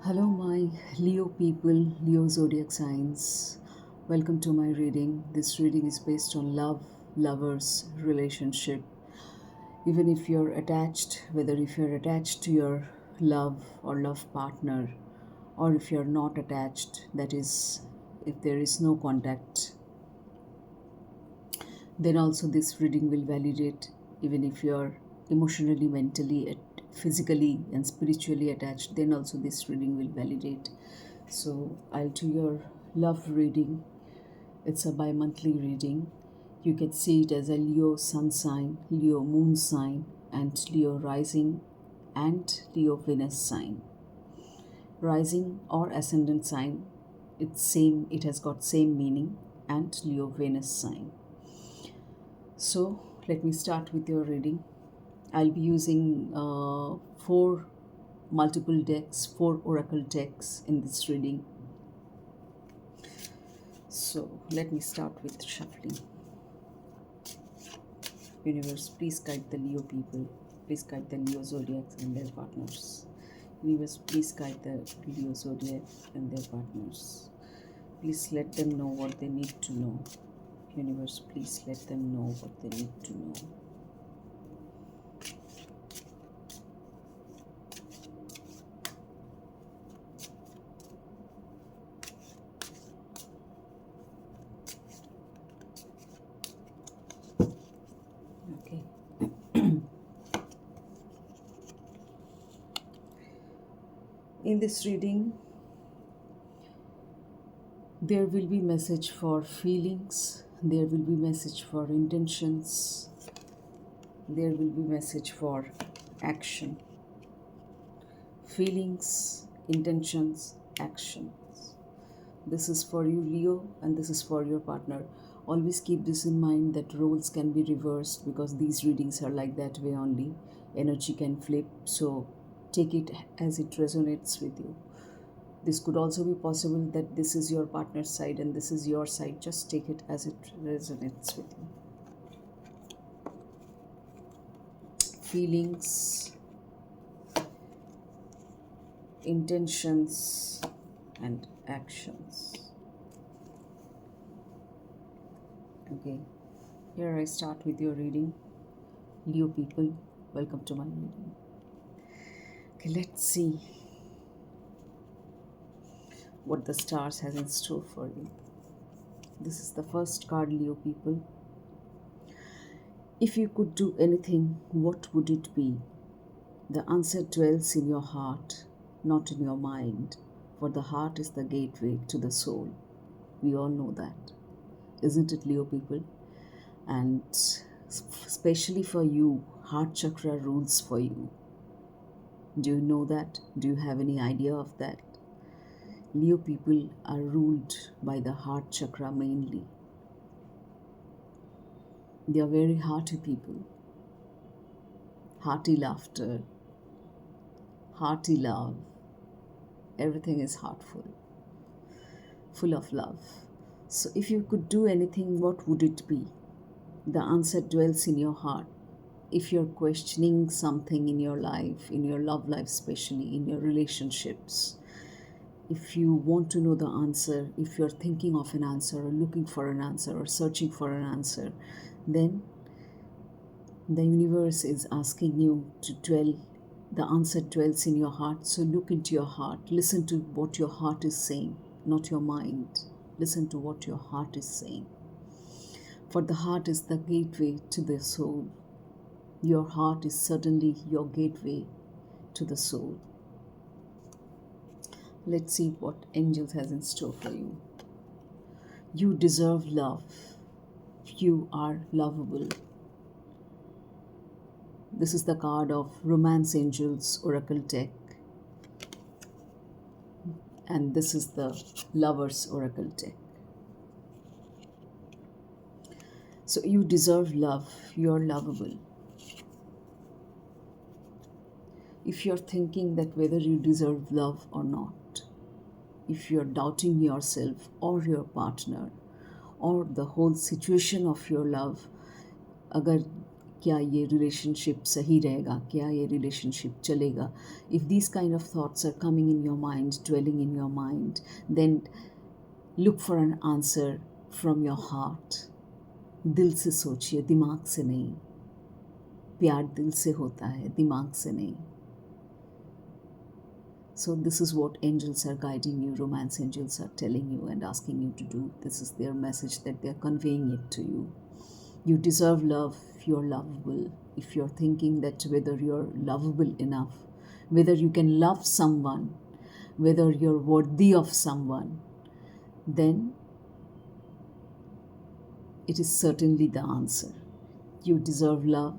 Hello, my Leo people, Leo zodiac signs. Welcome to my reading. This reading is based on love, lovers, relationship. Even if you're attached, whether if you're attached to your love or love partner, or if you're not attached, that is, if there is no contact, then also this reading will validate. Even if you're emotionally, mentally, physically, and spiritually attached, then also this reading will validate. So I'll do your love reading. It's a bi-monthly reading. You can see it as a Leo sun sign, Leo moon sign, and Leo rising and Leo Venus sign. Rising or ascendant sign, it has got same meaning, and Leo Venus sign. So let me start with your reading. I'll be using four multiple decks, four oracle decks in this reading. So let me start with shuffling. Universe, please guide the Leo people. Please guide the Leo zodiacs and their partners. Universe, please guide the Leo zodiac and their partners. Please let them know what they need to know. Universe, please let them know what they need to know. Okay. In this reading, there will be message for feelings, there will be message for intentions, there will be message for action. Feelings, intentions, actions. This is for you, Leo, and this is for your partner. Always keep this in mind that roles can be reversed because these readings are like that way only. Energy can flip, so take it as it resonates with you. This could also be possible that this is your partner's side and this is your side. Just take it as it resonates with you. Feelings, intentions, and actions. Okay, here I start with your reading. Leo people, welcome to my reading. Okay, let's see what the stars has in store for you. This is the first card, Leo people. If you could do anything, what would it be? The answer dwells in your heart, not in your mind, for the heart is the gateway to the soul. We all know that, isn't it, Leo people? And especially for you, heart chakra rules for you. Do you know that? Do you have any idea of that? Leo people are ruled by the heart chakra mainly. They are very hearty people. Hearty laughter, hearty love. Everything is heartful, full of love. So if you could do anything, what would it be? The answer dwells in your heart. If you're questioning something in your life, in your love life especially, in your relationships, if you want to know the answer, if you're thinking of an answer or looking for an answer or searching for an answer, then the universe is asking you to dwell. The answer dwells in your heart. So look into your heart. Listen to what your heart is saying, not your mind. Listen to what your heart is saying. For the heart is the gateway to the soul. Your heart is certainly your gateway to the soul. Let's see what angels has in store for you. You deserve love. You are lovable. This is the card of Romance Angels Oracle deck. And this is the Lovers Oracle deck. So you deserve love. You are lovable. If you're thinking that whether you deserve love or not, if you're doubting yourself or your partner or the whole situation of your love, अगर क्या ये relationship सही रहेगा, क्या ये relationship चलेगा. If these kind of thoughts are coming in your mind, dwelling in your mind, then look for an answer from your heart. दिल से सोचिए, दिमाग से नहीं. प्यार दिल से होता है, दिमाग से नहीं. So this is what angels are guiding you, romance angels are telling you and asking you to do. This is their message that they are conveying it to you. You deserve love, you're lovable. If you're thinking that whether you're lovable enough, whether you can love someone, whether you're worthy of someone, then it is certainly the answer. You deserve love,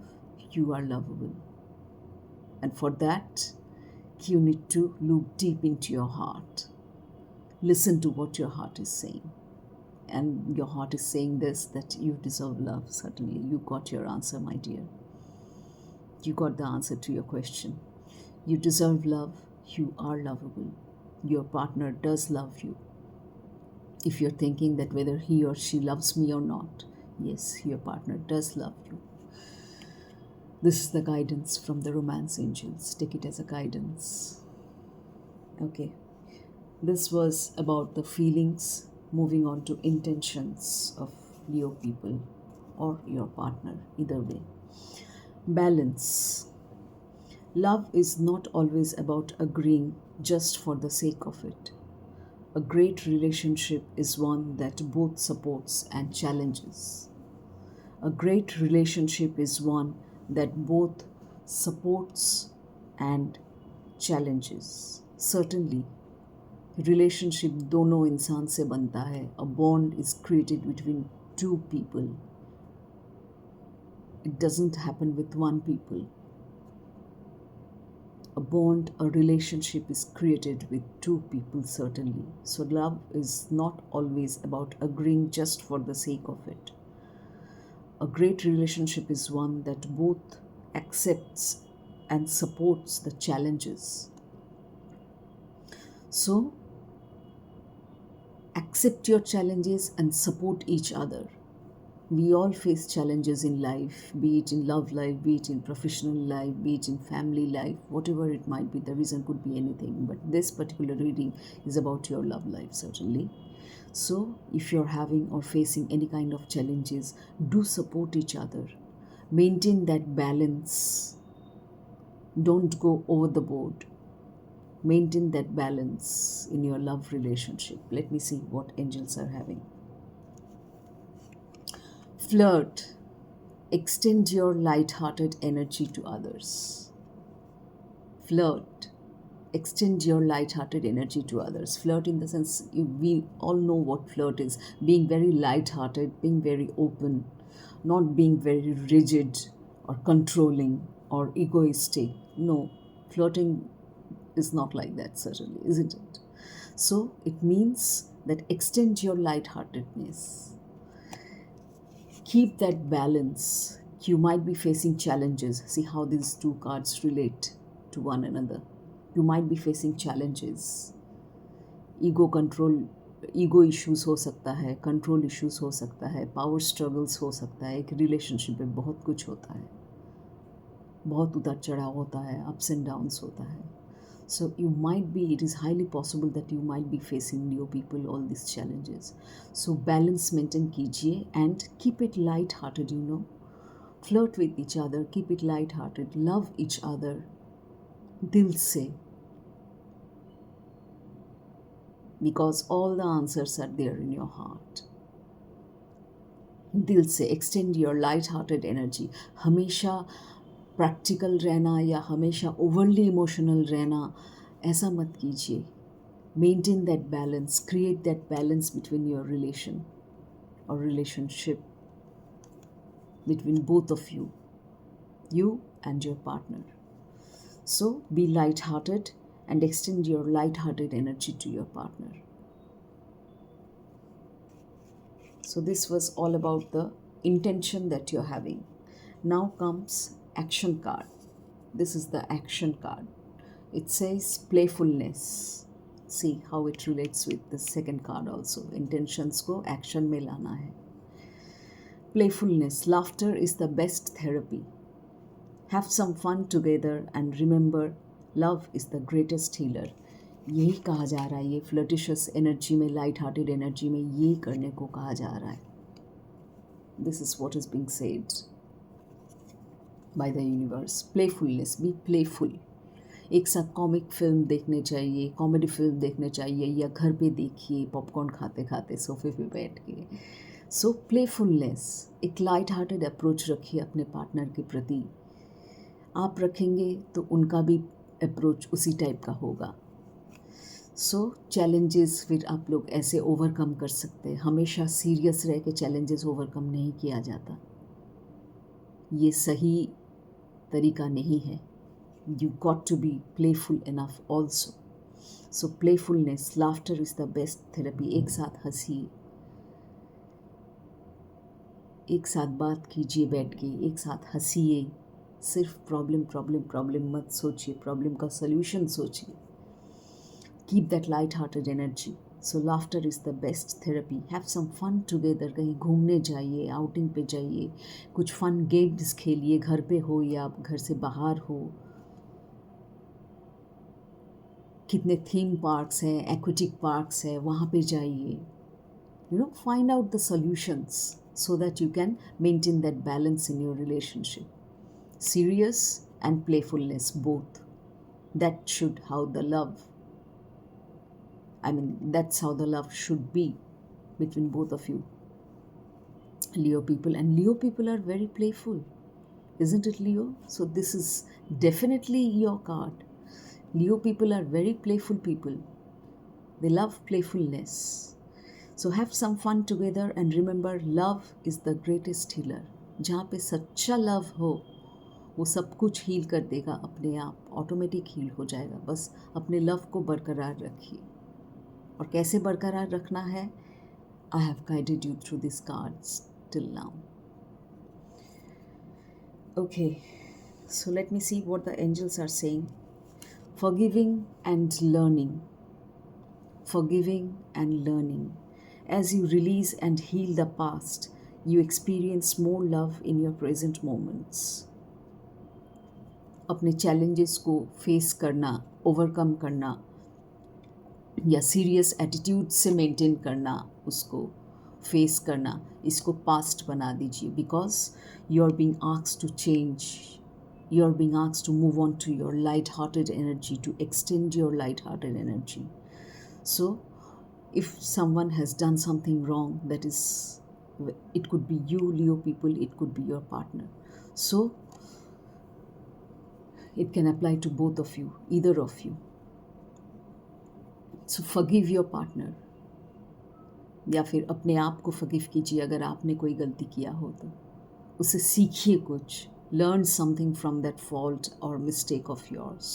you are lovable. And for that, you need to look deep into your heart. Listen to what your heart is saying. And your heart is saying this, that you deserve love. Certainly, you got your answer, my dear. You got the answer to your question. You deserve love. You are lovable. Your partner does love you. If you're thinking that whether he or she loves me or not, yes, your partner does love you. This is the guidance from the romance angels. Take it as a guidance. Okay. This was about the feelings. Moving on to intentions of Leo people or your partner, either way. Balance. Love is not always about agreeing just for the sake of it. A great relationship is one that both supports and challenges. A great relationship is one that both supports and challenges. Certainly, relationship दोनों इंसान से बनता है. A bond is created between two people. It doesn't happen with one people. A bond, a relationship is created with two people, certainly. So love is not always about agreeing just for the sake of it. A great relationship is one that both accepts and supports the challenges. So, accept your challenges and support each other. We all face challenges in life, be it in love life, be it in professional life, be it in family life, whatever it might be. The reason could be anything, but this particular reading is about your love life, certainly. So, if you're having or facing any kind of challenges, do support each other. Maintain that balance. Don't go over the board. Maintain that balance in your love relationship. Let me see what angels are having. Flirt. Extend your light-hearted energy to others. Flirt. Extend your light-hearted energy to others. Flirt in the sense, we all know what flirt is. Being very light-hearted, being very open, not being very rigid or controlling or egoistic. No, flirting is not like that, certainly, isn't it? So it means that extend your light-heartedness. Keep that balance. You might be facing challenges. See how these two cards relate to one another. You might be facing challenges. Ego issues हो सकता है, control issues हो सकता है, power struggles हो सकता है. एक रिलेशनशिप में बहुत कुछ होता है, बहुत उतार चढ़ाव होता है, अप्स एंड डाउन्स होता है. So you might be, it is highly possible that you might be facing Leo people all these challenges. So balance maintain कीजिए and keep it light-hearted, you know. Flirt with each other, keep it light-hearted, love each other, दिल से. Because all the answers are there in your heart. दिल से extend your light-hearted energy. हमेशा practical रहना या हमेशा overly emotional रहना ऐसा मत कीजिए. Maintain that balance, create that balance between your relation और relationship between both of you and your partner. So be light-hearted and extend your light-hearted energy to your partner. So this was all about the intention that you're having. Now comes action card. This is the action card. It says playfulness. See how it relates with the second card also. Intentions को action में लाना है. Playfulness, laughter is the best therapy. Have some fun together and remember love is the greatest healer. यही कहा जा रहा है, ये फ्लर्टिशियस एनर्जी में, लाइट हार्टेड एनर्जी में ये करने को कहा जा रहा है. This is what is being said by the universe. Playfulness, be playful. एक साथ कॉमिक फिल्म देखने चाहिए, कॉमेडी फिल्म देखने चाहिए, या घर पे देखिए पॉपकॉर्न खाते खाते सोफे पे बैठ के. सो प्लेफुलनेस, एक लाइट हार्टेड अप्रोच रखिए अपने पार्टनर के प्रति. आप रखेंगे तो उनका भी अप्रोच उसी टाइप का होगा. सो चैलेंजेस फिर आप लोग ऐसे ओवरकम कर सकते हैं. हमेशा सीरियस रह के चैलेंजेस ओवरकम नहीं किया जाता, ये सही तरीका नहीं है. You got to be playful enough also. So playfulness, laughter is the best therapy. एक साथ हंसिए, एक साथ बात कीजिए बैठ के, एक साथ हंसिए. सिर्फ प्रॉब्लम प्रॉब्लम प्रॉब्लम मत सोचिए, प्रॉब्लम का सल्यूशन सोचिए. Keep that light hearted energy. So laughter is the best therapy. Have some fun together. कहीं घूमने जाइए, आउटिंग पे जाइए, कुछ फन गेम्स खेलिए, घर पे हो या आप घर से बाहर हो. कितने थीम पार्क्स हैं, एक्वेटिक पार्क्स हैं, वहाँ पे जाइए. Find out the solutions so that you can maintain that balance in your relationship. Serious and playfulness both. That's how the love should be between both of you. Leo people, and Leo people are very playful, isn't it, Leo? So this is definitely your card. Leo people are very playful people. They love playfulness. So have some fun together and remember love is the greatest healer. जहाँ पे सच्चा love हो वो सब कुछ heal कर देगा अपने आप, ऑटोमेटिक हील हो जाएगा. बस अपने लव को बरकरार रखिए. और कैसे बरकरार रखना है, I have guided you through this cards till now. Okay, so let me see what the angels are saying. Forgiving and learning. Forgiving and learning. As you release and heal the past, you experience more love in your present moments. अपने challenges को face करना, overcome करना, या serious attitude से maintain करना, उसको face करना, इसको past बना दीजिए. Because you are being asked to change. You are being asked to move on to your light-hearted energy, to extend your light-hearted energy. So, if someone has done something wrong, it could be you, Leo people, it could be your partner. So, it can apply to both of you, either of you. So, forgive your partner. या फिर अपने आप को forgive कीजिए अगर आपने कोई गलती किया हो तो. उससे सीखिए कुछ. Learn something from that fault or mistake of yours.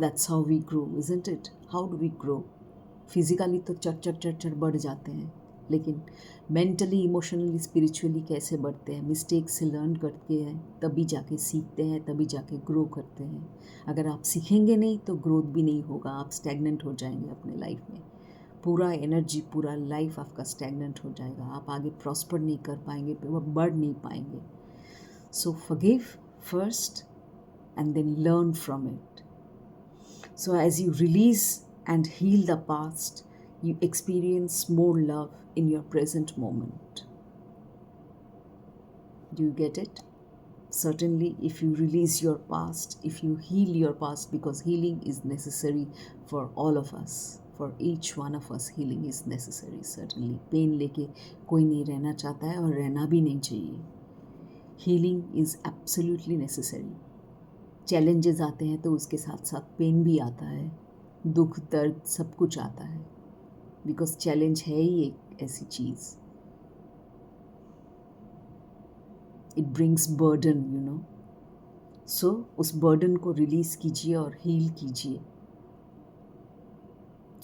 That's how we grow, isn't it? How do we grow? Physically तो चट बढ़ जाते हैं, लेकिन mentally, emotionally, spiritually कैसे बढ़ते हैं? Mistakes से learn करते हैं, तभी जाके सीखते हैं, तभी जाके grow करते हैं. अगर आप सीखेंगे नहीं तो growth भी नहीं होगा. आप stagnant हो जाएंगे अपने life में. पूरा एनर्जी, पूरा लाइफ आपका stagnant हो जाएगा. आप आगे prosper नहीं कर पाएंगे, बढ़ नहीं पाएंगे. So forgive first and then learn from it. So as you release and heal the past, you experience more love in your present moment. Do you get it? Certainly, if you release your past, if you heal your past, because healing is necessary for all of us. For each one of us, healing is necessary. Certainly, pain लेके कोई नहीं रहना चाहता है और रहना भी नहीं चाहिए. Healing is absolutely necessary. Challenges आते हैं तो उसके साथ साथ पेन भी आता है, दुख दर्द सब कुछ आता है. बिकॉज चैलेंज है ही एक ऐसी चीज़. इट ब्रिंग्स बर्डन, सो उस बर्डन को रिलीज़ कीजिए और हील कीजिए.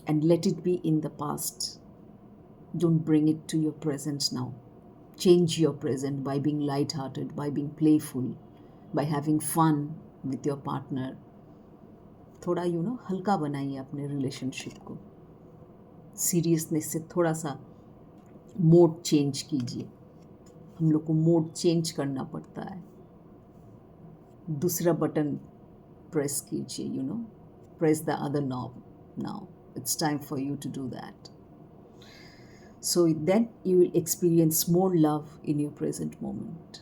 And let it be in the past. Don't bring it to your present now. Change your present by being light-hearted, by being playful, by having fun with your partner. थोड़ा हल्का बनाइए अपने relationship को. Seriousness से थोड़ा सा mode change कीजिए. हम लोग को मोड चेंज करना पड़ता है, दूसरा बटन प्रेस कीजिए, press the other knob now. It's time for you to do that. So then you will experience more love in your present moment.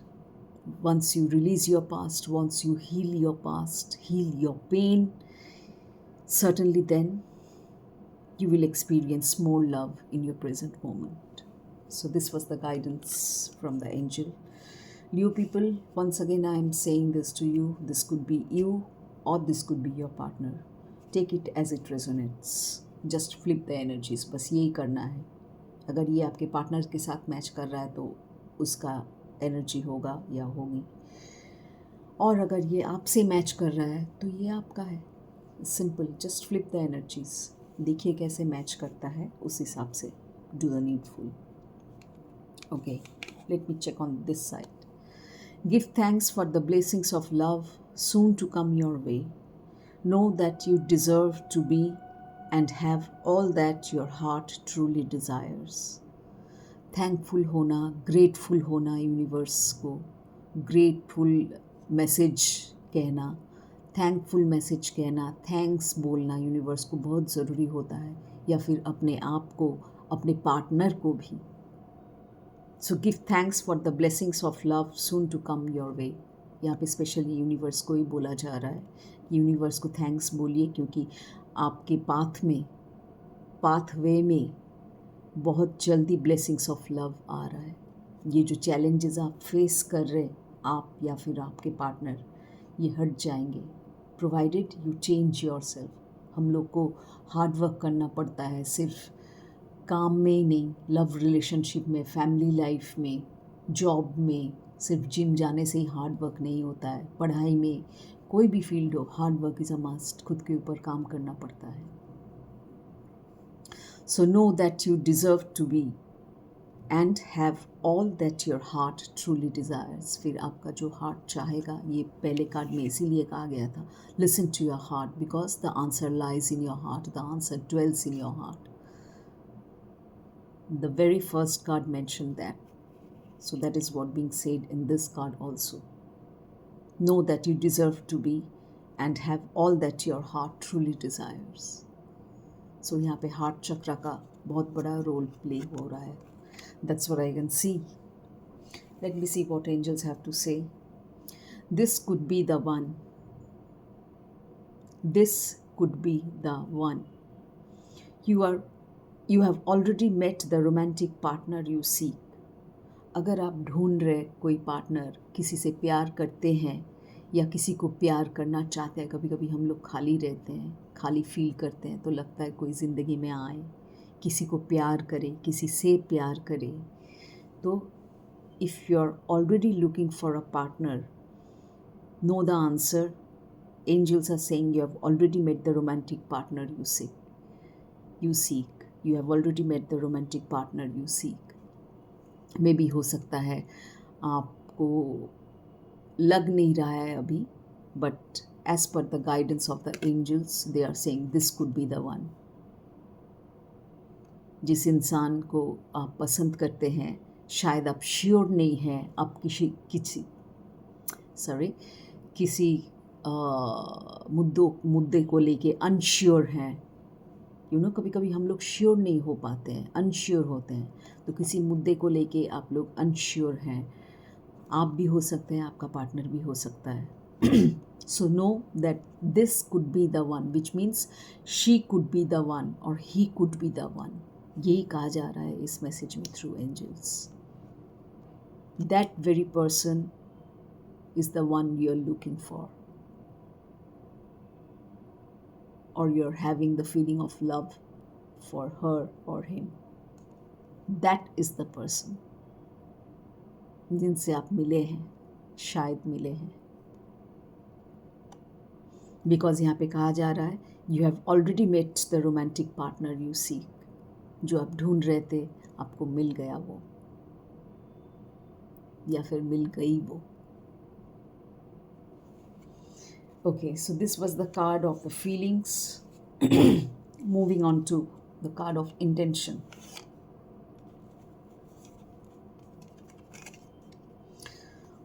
Once you release your past, once you heal your past, heal your pain, certainly then you will experience more love in your present moment. So this was the guidance from the angel. Leo people, once again I am saying this to you. This could be you or this could be your partner. Take it as it resonates. Just flip the energies. बस यही करना है. अगर ये आपके partner के साथ match कर रहा है तो उसका एनर्जी होगा या होगी, और अगर ये आपसे मैच कर रहा है तो ये आपका है. Simple, just flip the energies. देखिए कैसे मैच करता है, उस हिसाब से do the needful. Okay, let me check on this side. Give thanks for the blessings of love soon to come your way. Know that you deserve to be and have all that your heart truly desires. Thankful होना, grateful होना universe को, grateful message कहना, thankful message कहना, thanks बोलना universe को बहुत ज़रूरी होता है, या फिर अपने आप को, अपने पार्टनर को भी. So give thanks for the blessings of love soon to come your way. यहाँ पे स्पेशली यूनिवर्स को ही बोला जा रहा है. यूनिवर्स को थैंक्स बोलिए, क्योंकि आपके पाथवे में बहुत जल्दी ब्लेसिंग्स ऑफ लव आ रहा है. ये जो चैलेंजेस आप फेस कर रहे, आप या फिर आपके पार्टनर, ये हट जाएंगे, provided you change your self. हम लोग को हार्ड वर्क करना पड़ता है, सिर्फ काम में ही नहीं, लव रिलेशनशिप में, फैमिली लाइफ में, जॉब में. सिर्फ जिम जाने से ही हार्ड वर्क नहीं होता है. पढ़ाई में, कोई भी फील्ड हो, hard work is a must. खुद के ऊपर काम करना पड़ता है. So know that you deserve to be and have all that your heart truly desires. फिर आपका जो हार्ट चाहेगा, ये पहले कार्ड में इसीलिए कहा गया था, listen to your heart because the answer lies in your heart, the answer dwells in your heart. The very first card mentioned that. So that is what being said in this card also. Know that you deserve to be and have all that your heart truly desires. So यहाँ पे heart चक्र का बहुत बड़ा role play हो रहा है. That's what I can see. Let me see what angels have to say. This could be the one. This could be the one. You have already met the romantic partner you seek. अगर आप ढूंढ रहे कोई partner, किसी से प्यार करते हैं या किसी को प्यार करना चाहते हैं. कभी कभी हम लोग खाली रहते हैं, खाली फील करते हैं, तो लगता है कोई ज़िंदगी में आए, किसी को प्यार करे, किसी से प्यार करे. तो if you are already looking for a partner, know the answer. Angels are saying you have already met the romantic partner you seek. You have already met the romantic partner you seek. Maybe हो सकता है आपको लग नहीं रहा है अभी, but as per the guidance of the angels they are saying this could be the one. जिस इंसान को आप पसंद करते हैं, शायद आप श्योर नहीं हैं, आप किसी मुद्दे को लेके अनश्योर हैं. कभी कभी हम लोग श्योर नहीं हो पाते हैं, अनश्योर होते हैं. तो किसी मुद्दे को लेके आप लोग अनश्योर हैं. आप भी हो सकते हैं, आपका पार्टनर भी हो सकता है. So know that this could be the one, which means she could be the one और he could be the one. यही कहा जा रहा है इस मैसेज में through angels. That very person is the one you are looking for, or you're having the feeling of love for her or him. That is the person जिनसे आप मिले हैं, शायद मिले हैं. बिकॉज यहाँ पे कहा जा रहा है you have already met the romantic partner you seek. जो आप ढूंढ रहे थे, आपको मिल गया वो, या फिर मिल गई वो. Okay, so this was the card of the feelings. Moving on to the card of intention.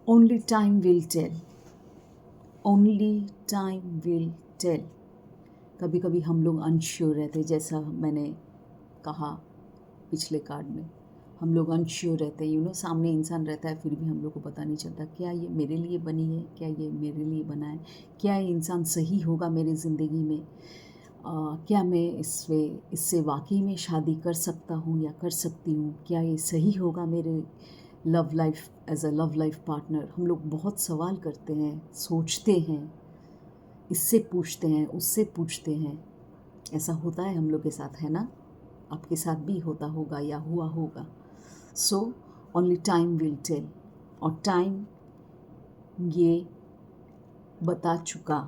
Only time will tell, only time will tell. कभी कभी हम लोग अनश्योर रहते, जैसा मैंने कहा पिछले कार्ड में, हम लोग अनश्योर रहते हैं, सामने इंसान रहता है फिर भी हम लोग को पता नहीं चलता क्या ये मेरे लिए बनी है, क्या ये मेरे लिए बना है, क्या ये इंसान सही होगा मेरी ज़िंदगी में, क्या मैं इससे वाकई में शादी कर सकता हूँ या कर सकती हूँ, क्या ये सही होगा मेरे love life as a love life partner. हम लोग बहुत सवाल करते हैं, सोचते हैं, इससे पूछते हैं, उससे पूछते हैं। ऐसा होता है हम लोग के साथ, है ना? आपके साथ भी होता होगा या हुआ होगा। So only time will tell, और टाइम ये बता चुका,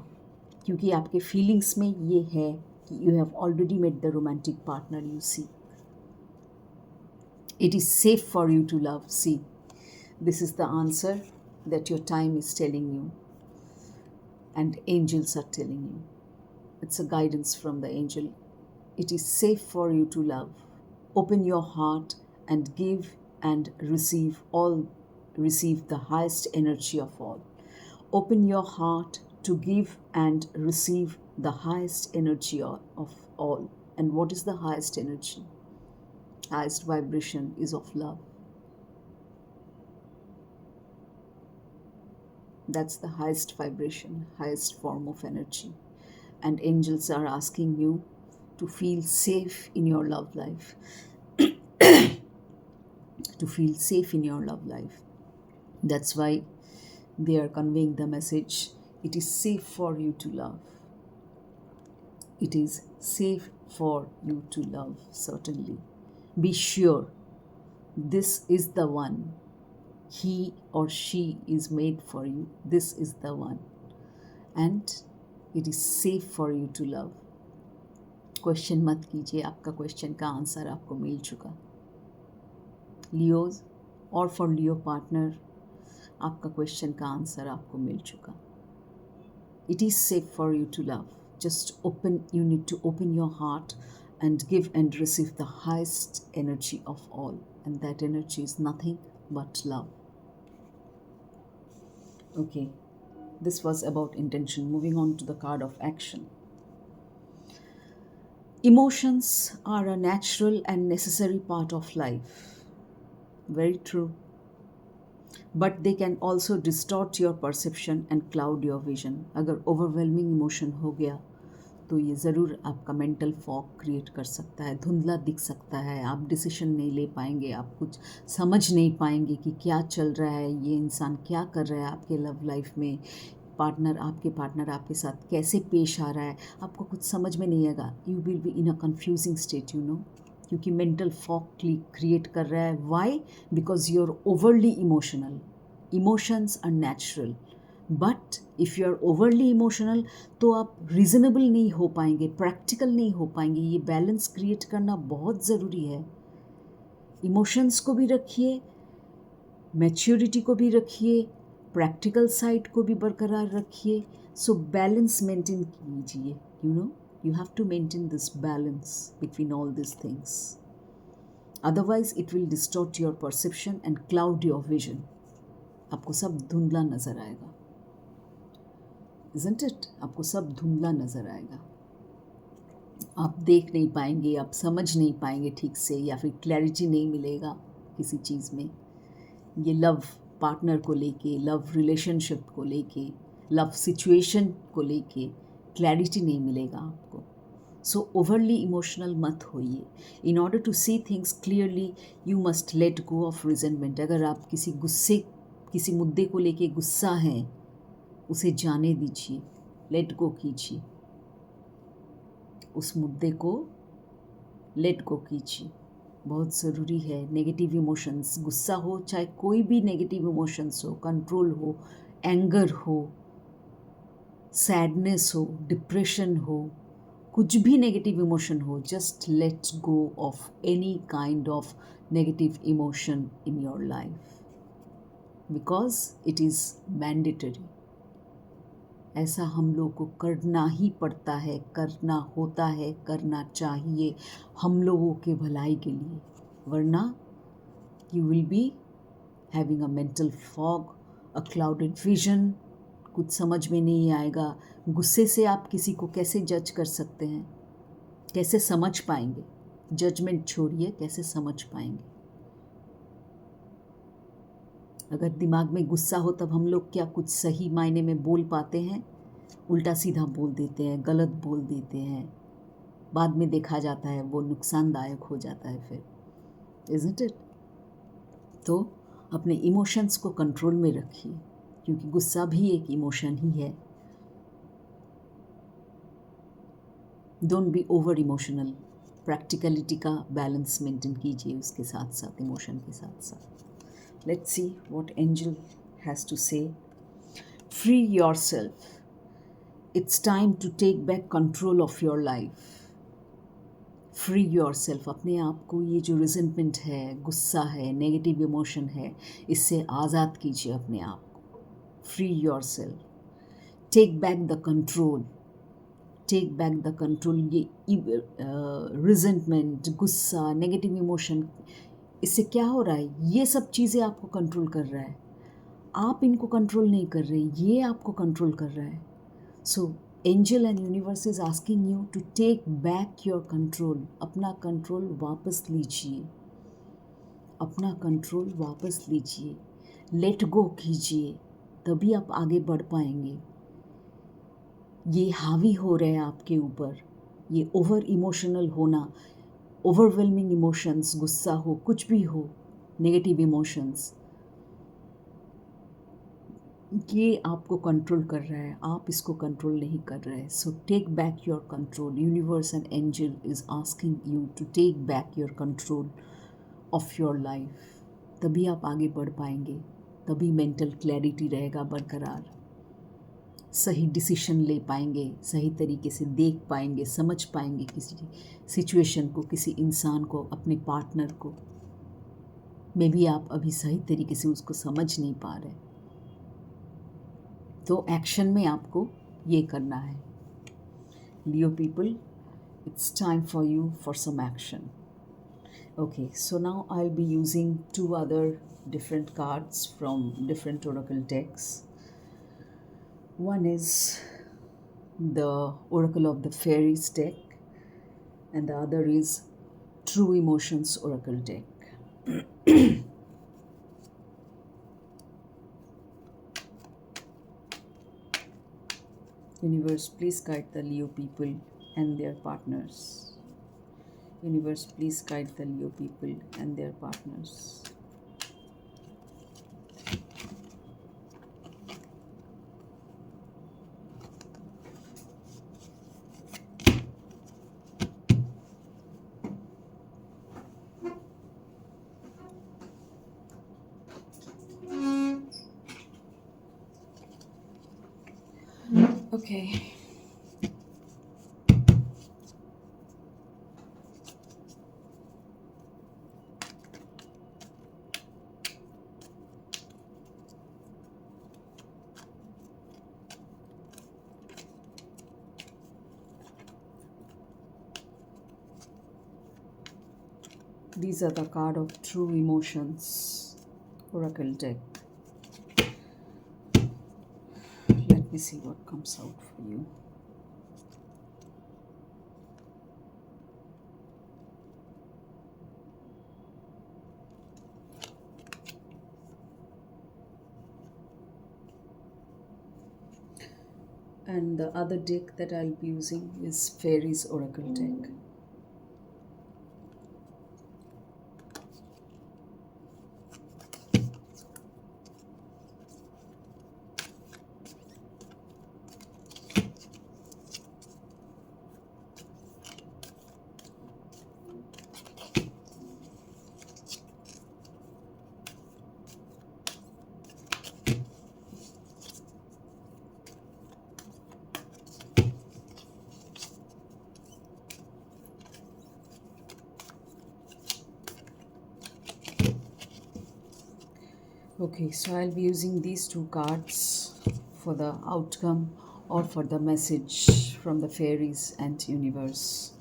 क्योंकि आपके फीलिंग्स में ये है कि you have already met the romantic partner you see. It is safe for you to love. See, this is the answer that your time is telling you, and angels are telling you. It's a guidance from the angel. It is safe for you to love. Open your heart and give and receive the highest energy of all. Open your heart to give and receive the highest energy of all. And what is the highest energy? Highest vibration is of love. That's the highest vibration, highest form of energy. And angels are asking you to feel safe in your love life. To feel safe in your love life. That's why they are conveying the message. It is safe for you to love. It is safe for you to love, certainly. Be sure this is the one. He or she is made for you. This is the one. And it is safe for you to love. Question मत कीजिए, आपका question का answer आपको मिल चुका। Leos और for Leo partner, आपका question का आंसर आपको मिल चुका। It is safe for you to love. Just open, you need to open your heart and give and receive the highest energy of all, and that energy is nothing but love. Okay, this was about intention. Moving on to the card of action. Emotions are a natural and necessary part of life. Very true. But they can also distort your perception and cloud your vision. अगर overwhelming emotion हो गया तो ये ज़रूर आपका mental fog create कर सकता है, धुंधला दिख सकता है, आप डिसीजन नहीं ले पाएंगे, आप कुछ समझ नहीं पाएंगे कि क्या चल रहा है, ये इंसान क्या कर रहा है आपके लव लाइफ में, पार्टनर आपके साथ कैसे पेश आ रहा है, आपको कुछ समझ में नहीं आएगा। You will be in a confusing state, क्योंकि मेंटल फॉग क्रिएट कर रहा है। Why? Because you are overly emotional. Emotions are natural, but if you are overly emotional तो आप रीज़नेबल नहीं हो पाएंगे, प्रैक्टिकल नहीं हो पाएंगे। ये बैलेंस क्रिएट करना बहुत ज़रूरी है। इमोशंस को भी रखिए, मैच्योरिटी को भी रखिए, प्रैक्टिकल साइड को भी बरकरार रखिए। सो बैलेंस मेंटेन कीजिए। you have to maintain this balance between all these things. Otherwise it will distort your perception and cloud your vision. आपको सब धुंधला नज़र आएगा, isn't it? आपको सब धुंधला नज़र आएगा, आप देख नहीं पाएंगे, आप समझ नहीं पाएंगे ठीक से, या फिर क्लैरिटी नहीं मिलेगा किसी चीज़ में। ये लव पार्टनर को लेके, लव रिलेशनशिप को लेके, लव सिचुएशन को लेके क्लैरिटी नहीं मिलेगा आपको। सो ओवरली इमोशनल मत होइए। In order to see things clearly you must let go of resentment. अगर आप किसी मुद्दे को लेके गुस्सा हैं, उसे जाने दीजिए, लेट गो कीजिए, उस मुद्दे को लेट गो कीजिए। बहुत ज़रूरी है। नेगेटिव इमोशंस, गुस्सा हो, चाहे कोई भी नेगेटिव इमोशंस हो, कंट्रोल हो, एंगर हो, सैडनेस हो, डिप्रेशन हो, कुछ भी नेगेटिव इमोशन हो, just let go of any kind of negative emotion in your life, because it is mandatory. ऐसा हम लोग को करना ही पड़ता है, करना होता है, करना चाहिए हम लोगों के भलाई के लिए, वरना you will be having a mental fog a clouded vision, कुछ समझ में नहीं आएगा। गुस्से से आप किसी को कैसे जज कर सकते हैं, कैसे समझ पाएंगे? जजमेंट छोड़िए, कैसे समझ पाएंगे? अगर दिमाग में गुस्सा हो तब हम लोग क्या कुछ सही मायने में बोल पाते हैं? उल्टा सीधा बोल देते हैं, गलत बोल देते हैं, बाद में देखा जाता है वो नुकसानदायक हो जाता है फिर, इज़न्ट इट? तो अपने इमोशंस को कंट्रोल में रखिए, क्योंकि गुस्सा भी एक इमोशन ही है। Don't be over emotional, practicality का बैलेंस मेंटेन कीजिए उसके साथ साथ, इमोशन के साथ साथ। Let's see what angel has to say. Free yourself, it's time to take back control of your life. Free yourself, अपने आप को ये जो रिजेंटमेंट है, गुस्सा है, नेगेटिव इमोशन है, इससे आज़ाद कीजिए अपने आप को। Free yourself, take back the control, take back the control. ये रिजेंटमेंट, गुस्सा, नेगेटिव इमोशन, इससे क्या हो रहा है? ये सब चीज़ें आपको कंट्रोल कर रहा है, आप इनको कंट्रोल नहीं कर रहे, ये आपको कंट्रोल कर रहा है। So angel and universe is asking you to take back your control. अपना कंट्रोल वापस लीजिए, अपना कंट्रोल वापस लीजिए, लेट गो कीजिए, तभी आप आगे बढ़ पाएंगे। ये हावी हो रहे हैं आपके ऊपर, ये ओवर इमोशनल होना, ओवरवेलमिंग इमोशंस, गुस्सा हो, कुछ भी हो, नेगेटिव इमोशंस, ये आपको कंट्रोल कर रहा है, आप इसको कंट्रोल नहीं कर रहे। So take back your control. Universe and angel is asking you to take back your control of your life, तभी आप आगे बढ़ पाएंगे, तभी मेंटल क्लैरिटी रहेगा बरकरार, सही डिसीजन ले पाएंगे, सही तरीके से देख पाएंगे, समझ पाएंगे किसी सिचुएशन को, किसी इंसान को, अपने पार्टनर को। मे बी आप अभी सही तरीके से उसको समझ नहीं पा रहे, तो एक्शन में आपको ये करना है। लियो people, it's time for you for some action. Okay, so now I'll be using two other different cards from different oracle decks. One is the Oracle of the Fairies deck, and the other is True Emotions Oracle deck. Universe, please guide the Leo people and their partners. Universe, please guide the Leo people and their partners. Okay. These are the card of True Emotions Oracle deck. Let me see what comes out for you. And the other deck that I'll be using is Fairies Oracle deck. Okay, so I'll be using these two cards for the outcome or for the message from the fairies and universe.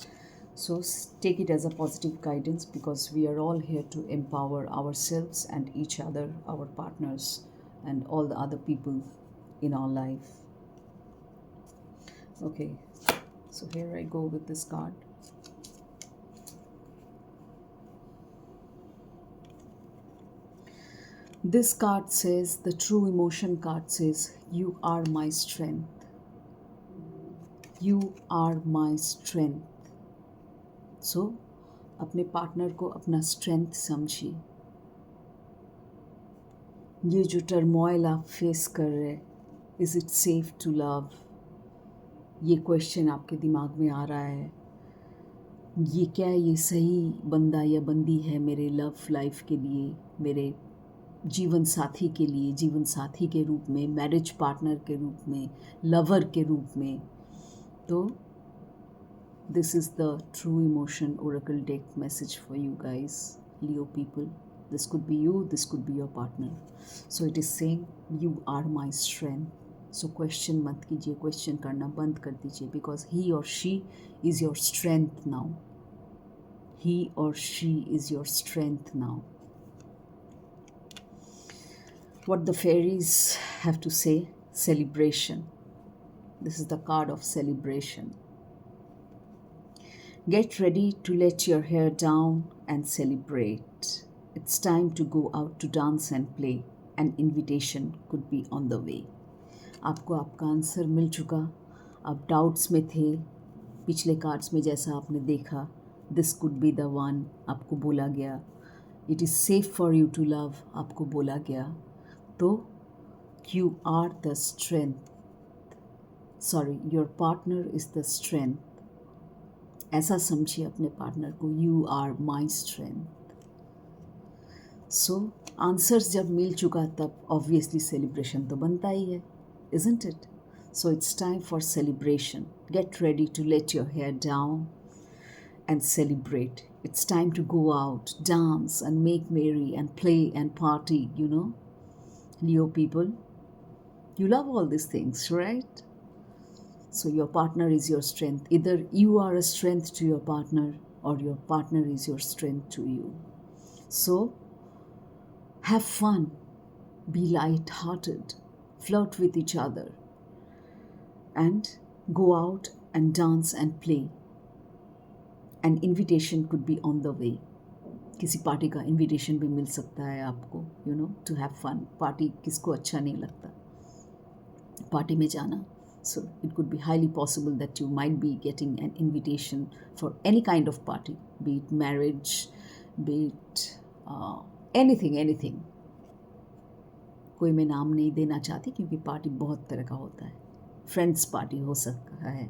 So take it as a positive guidance, because we are all here to empower ourselves and each other, our partners, and all the other people in our life. Okay, so here I go with this card. This card says, the true emotion card says, you are my strength. You are my strength. So, अपने partner को अपना strength समझिए. ये जो turmoil आप face कर रहे, is it safe to love? ये क्वेश्चन आपके दिमाग में आ रहा है. ये क्या ये सही बंदा या बंदी है मेरे लव लाइफ के लिए, मेरे जीवन साथी के लिए, जीवन साथी के रूप में, मैरिज पार्टनर के रूप में, लवर के रूप में? तो this is the true emotion oracle deck message for you guys, Leo people. This could be you, this could be your partner. So it is saying, you are my strength. So question मत कीजिए, question करना बंद कर दीजिए, because he or she is your strength now. He or she is your strength now. What the fairies have to say, celebration. This is the card of celebration. Get ready to let your hair down and celebrate. It's time to go out to dance and play. An invitation could be on the way. आपको आपका answer मिल चुका. आप doubts में थे पिछले cards में, जैसा आपने देखा. This could be the one, आपको बोला गया. It is safe for you to love, आपको बोला गया. तो you are the strength. Sorry, your partner is the strength. ऐसा समझिए अपने पार्टनर को, you are my strength. So answers जब मिल चुका तब ऑब्वियसली सेलिब्रेशन तो बनता ही है, isn't it? So it's time for celebration. Get ready to let your hair down and celebrate. It's time to go out, dance and make merry and play and party, you know. Leo people, you love all these things, right? So your partner is your strength. Either you are a strength to your partner or your partner is your strength to you. So have fun, be light-hearted, flirt with each other and go out and dance and play. An invitation could be on the way. किसी party का invitation भी मिल सकता है आपको, you know, to have fun. Party किसको अच्छा नहीं लगता पार्टी में जाना? So it could be highly possible that you might be getting an invitation for any kind of party, be it marriage, be it anything. कोई मैं नाम नहीं देना चाहती क्योंकि पार्टी बहुत तरह का होता है. फ्रेंड्स पार्टी हो सकता है,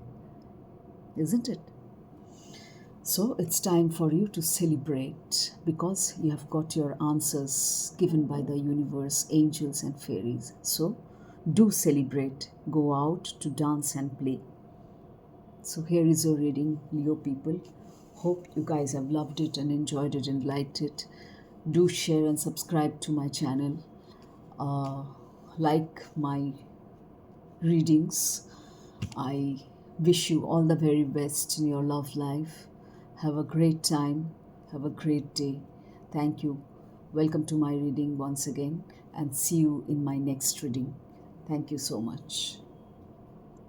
isn't it? So it's time for you to celebrate because you have got your answers given by the universe, angels and fairies. So do celebrate. Go out to dance and play. So here is your reading, Leo people. Hope you guys have loved it and enjoyed it and liked it. Do share and subscribe to my channel. Like my readings. I wish you all the very best in your love life. Have a great time. Have a great day. Thank you. Welcome to my reading once again and see you in my next reading. Thank you so much.